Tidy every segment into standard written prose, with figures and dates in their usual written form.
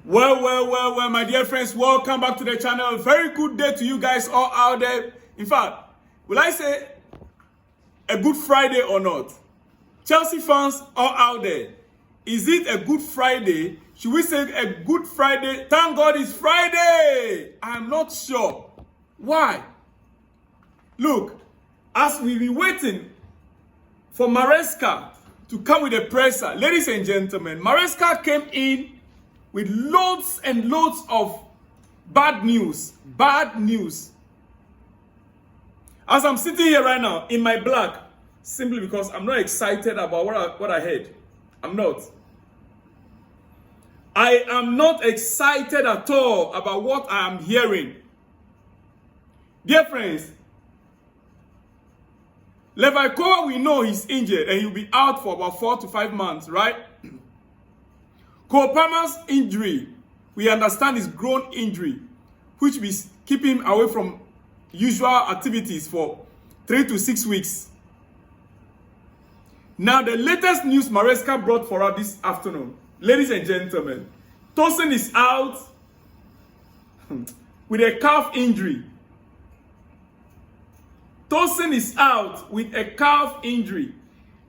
Well, my dear friends, welcome back to the channel. Very good day to you guys all out there. In fact, will I say a good Friday or not? Chelsea fans all out there, is it a good Friday? Should we say a good Friday? Thank God it's Friday. I'm not sure. Why? Look, as we've been waiting for Maresca to come with a presser, ladies and gentlemen, Maresca came in with loads and loads of bad news. Bad news. As I'm sitting here right now in my black, simply because I'm not excited about what I heard. I'm not. I am not excited at all about what I am hearing. Dear friends, Levi, we know he's injured and he'll be out for about 4 to 5 months, right? Palmer's injury, we understand is groin injury, which will keep him away from usual activities for 3 to 6 weeks. Now, the latest news Maresca brought for us this afternoon, ladies and gentlemen, Tosin is out with a calf injury. Tosin is out with a calf injury.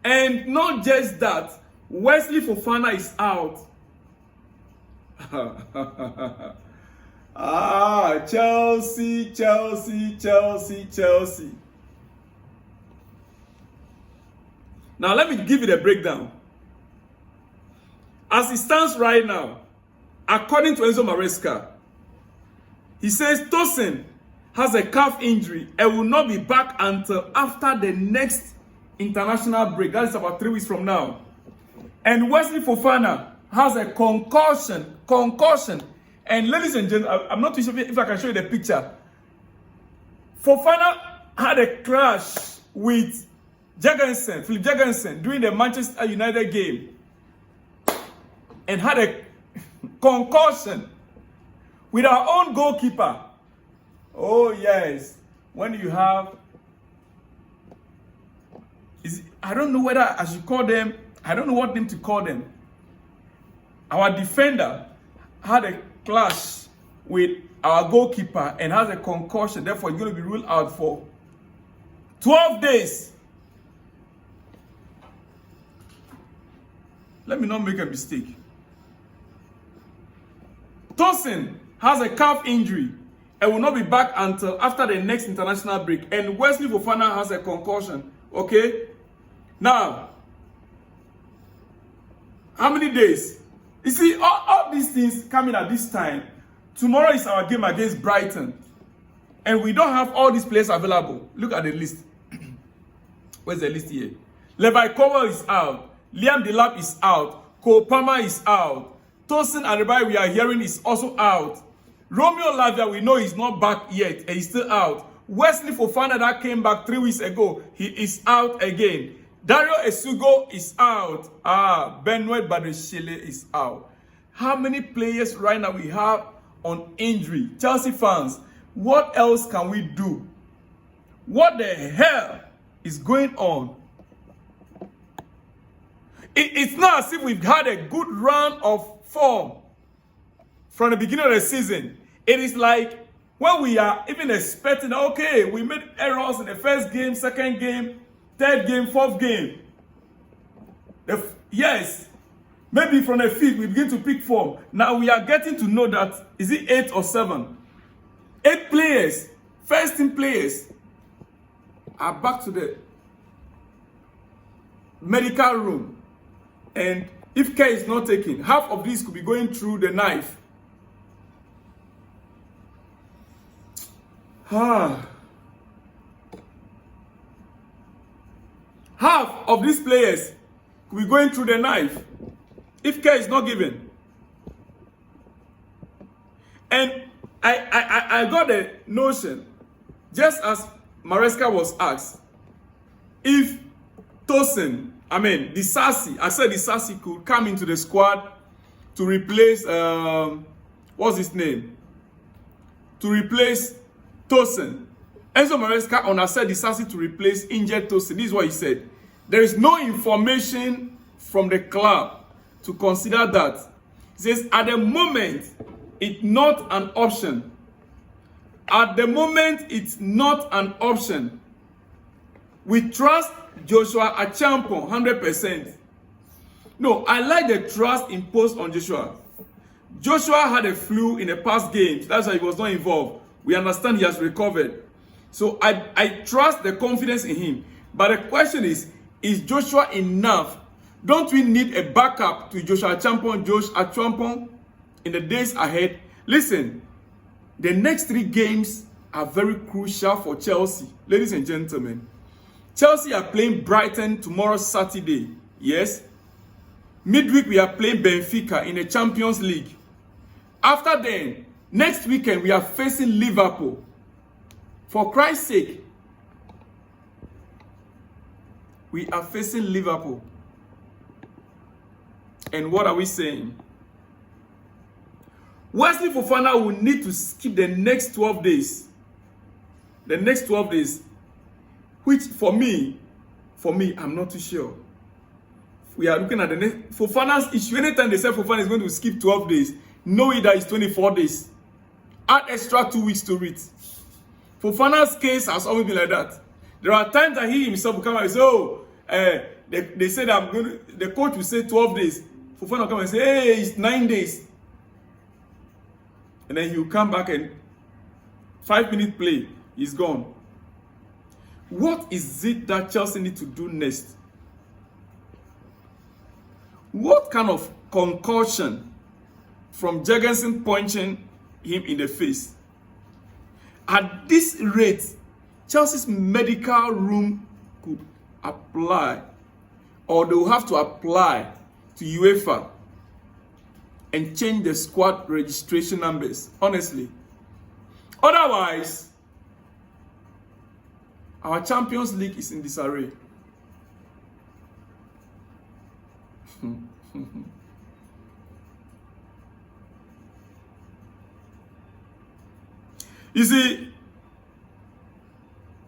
And not just that, Wesley Fofana is out. Chelsea. Now let me give you the breakdown. As it stands right now, according to Enzo Maresca, he says Tosin has a calf injury and will not be back until after the next international break. That is about 3 weeks from now. And Wesley Fofana has a concussion. And ladies and gentlemen, I'm not too sure if I can show you the picture. Fofana had a clash with Philip Jurgensen during the Manchester United game and had a concussion with our own goalkeeper. Oh yes, when you have, I don't know whether I should call them, I don't know what name to call them. Our defender had a clash with our goalkeeper and has a concussion. Therefore, he's going to be ruled out for 12 days. Let me not make a mistake. Tosin has a calf injury and will not be back until after the next international break. And Wesley Fofana has a concussion. Okay? Now, how many days? You see, all these things coming at this time. Tomorrow is our game against Brighton. And we don't have all these players available. Look at the list. Where's the list here? Levi is out. Liam Delap is out. Cole Palmer is out. Tosin and we are hearing is also out. Romeo Lavia, we know he's not back yet. And he's still out. Wesley Fofana that came back 3 weeks ago. He is out again. Dario Esugo is out. Benoit Badeshile is out. How many players right now we have on injury? Chelsea fans, what else can we do? What the hell is going on? It's not as if we've had a good run of form from the beginning of the season. It is like when we are even expecting, okay, we made errors in the first game, second game, third game, fourth game. Yes, maybe from the field we begin to pick form. Now we are getting to know that, is it 8 or 7? 8 players, first team players, are back to the medical room. And if care is not taken, half of these could be going through the knife. Half of these players could be going through the knife if care is not given. And I got the notion, just as Maresca was asked, if Tosin, Disasi could come into the squad to replace, what's his name? To replace Tosin. Enzo Maresca said Disasi to replace injured Tosin. This is what he said. There is no information from the club to consider that. He says, at the moment, it's not an option. At the moment, it's not an option. We trust Joshua Achampong 100%. No, I like the trust imposed on Joshua. Joshua had a flu in the past games. That's why he was not involved. We understand he has recovered. So I trust the confidence in him. But the question is Joshua enough? Don't we need a backup to Josh Achampong in the days ahead? Listen, the next 3 games are very crucial for Chelsea. Ladies and gentlemen, Chelsea are playing Brighton tomorrow, Saturday. Yes. Midweek, we are playing Benfica in the Champions League. After then, next weekend, we are facing Liverpool. For Christ's sake, we are facing Liverpool. And what are we saying? Wesley Fofana will need to skip the next 12 days. The next 12 days. Which for me, I'm not too sure. We are looking at the next Fofana's issue. Anytime they say Fofana is going to skip 12 days, know it that it's 24 days. Add extra 2 weeks to it. Fofana's case has always been like that. There are times that he himself will come and say, oh, they said the coach will say 12 days. Fofana will come and say, hey, it's 9 days. And then he will come back and 5-minute play, he's gone. What is it that Chelsea need to do next? What kind of concussion from Jurgensen punching him in the face? At this rate, Chelsea's medical room could apply, or they will have to apply to UEFA and change the squad registration numbers, honestly. Otherwise, our Champions League is in disarray. You see,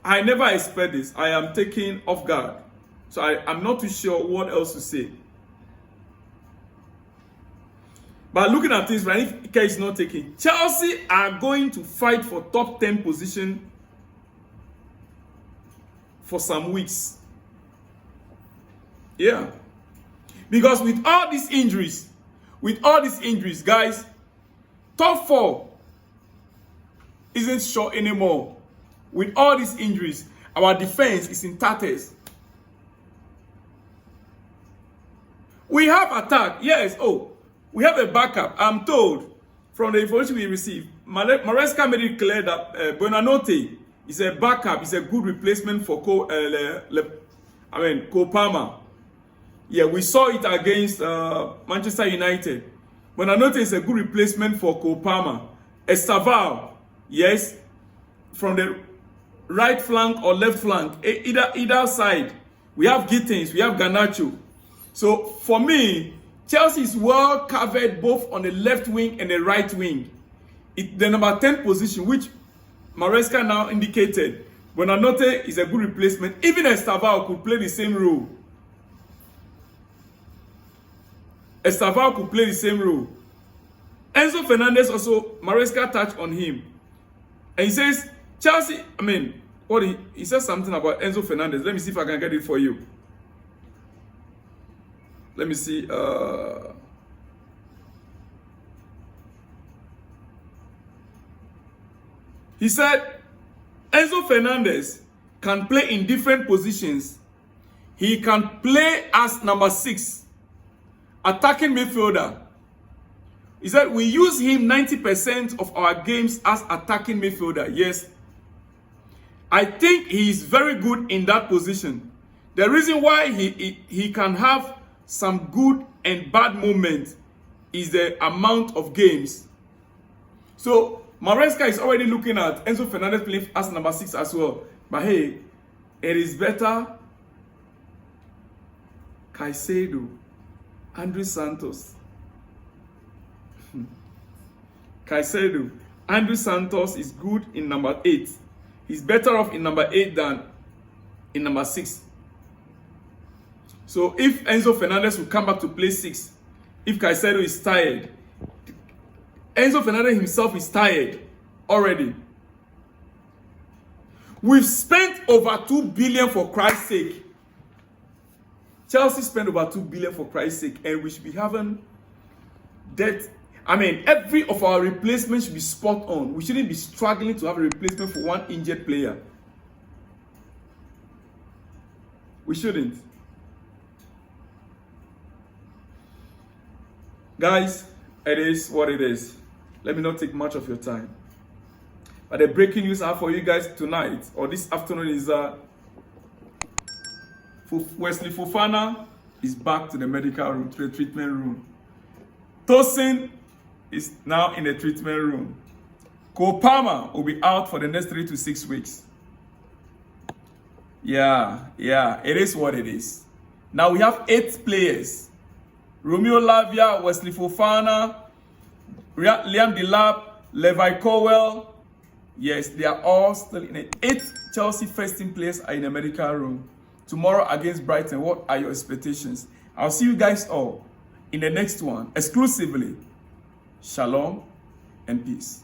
I never expect this. I am taken off guard. So I'm not too sure what else to say. But looking at things, right, if Ike is not taken, Chelsea are going to fight for top 10 position for some weeks. Yeah. Because with all these injuries, guys, top 4 isn't sure anymore. With all these injuries, our defense is in tatters. We have attack, yes. Oh, we have a backup. I'm told from the information we received, Maresca made it clear that Bonanote is a backup. It's a good replacement for Cole Palmer. Yeah, we saw it against Manchester United. Bonanote is a good replacement for Cole Palmer. Estaval, yes, from the right flank or left flank, either side. We have Gittins, we have Garnacho. So for me, Chelsea is well covered both on the left wing and the right wing. The number 10 position, which Maresca now indicated, Bonanote is a good replacement. Even Estaval could play the same role. Estaval could play the same role. Enzo Fernandez also, Maresca touched on him. And he says, Chelsea, he says something about Enzo Fernandez. Let me see if I can get it for you. Let me see. He said, Enzo Fernandez can play in different positions. He can play as number 6, attacking midfielder. He said, we use him 90% of our games as attacking midfielder. Yes. I think he is very good in that position. The reason why he can have some good and bad moments is the amount of games. So Maresca is already looking at Enzo Fernandez playing as number 6 as well. But hey, it is better Caicedo, Andrew Santos. Caicedo, Andrew Santos is good in number 8. He's better off in number 8 than in number 6. So if Enzo Fernandez will come back to play 6, if Caicedo is tired, Enzo Fernandez himself is tired already. We've spent over 2 billion for Christ's sake. Chelsea spent over 2 billion for Christ's sake, and we should be having debt. I mean, every of our replacements should be spot on. We shouldn't be struggling to have a replacement for one injured player. We shouldn't. Guys, it is what it is. Let me not take much of your time. But the breaking news I have for you guys tonight or this afternoon is Wesley Fofana is back to the medical room, to the treatment room. Tosin is now in the treatment room. Cole Palmer will be out for the next 3 to 6 weeks. Yeah, it is what it is. Now we have 8 players. Romeo Lavia, Wesley Fofana, Liam Delap, Levi Colwell. Yes, they are all still in it. 8 Chelsea first team players are in the medical room. Tomorrow against Brighton, what are your expectations? I'll see you guys all in the next one, exclusively. Shalom and peace.